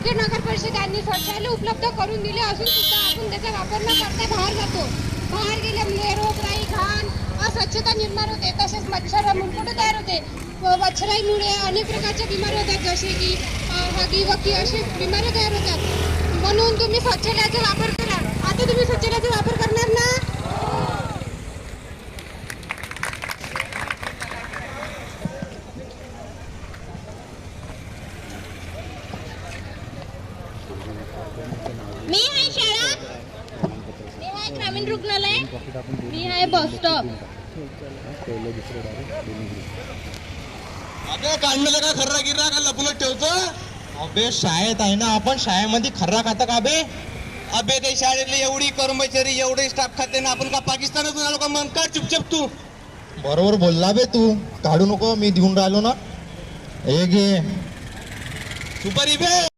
योग्य नगर परिषदांनी शौचालय उपलब्ध करून दिले असून सुद्धा आपण त्याचा वापर न करता बाहेर जातो. बाहेर गेल्यामुळे रोगराई, घाण, अस्वच्छता निर्माण होते. तसेच मच्छर, मुंगकुटे तयार होते. मच्छराईमुळे अनेक प्रकारच्या बिमारी होतात, जसे की हगी वकी अशी बिमारी तयार होतात. म्हणून तुम्ही शौचालयाचा वापर करा. आता तुम्ही शौचालयाचा वापर करणार ना? मी आहे शाळा, मी आहे ग्रामीण रुग्णालय, मी आहे बस स्टॉप. अबे काढलं का खर्रा गिर्रा का लपूनच ठेवतो? अबे शाळेत आहे ना आपण, शाळेमध्ये खर्रा खाता का बे? अबे ते शाळेतली एवढी कर्मचारी एवढे स्टाफ खाते ना, आपण का पाकिस्तानातून आलो का? मन काढ चुपचाप तू. बरोबर बोलला बे तू, काढू नको, मी देऊन राहिलो ना. हे घे सुपारी बे.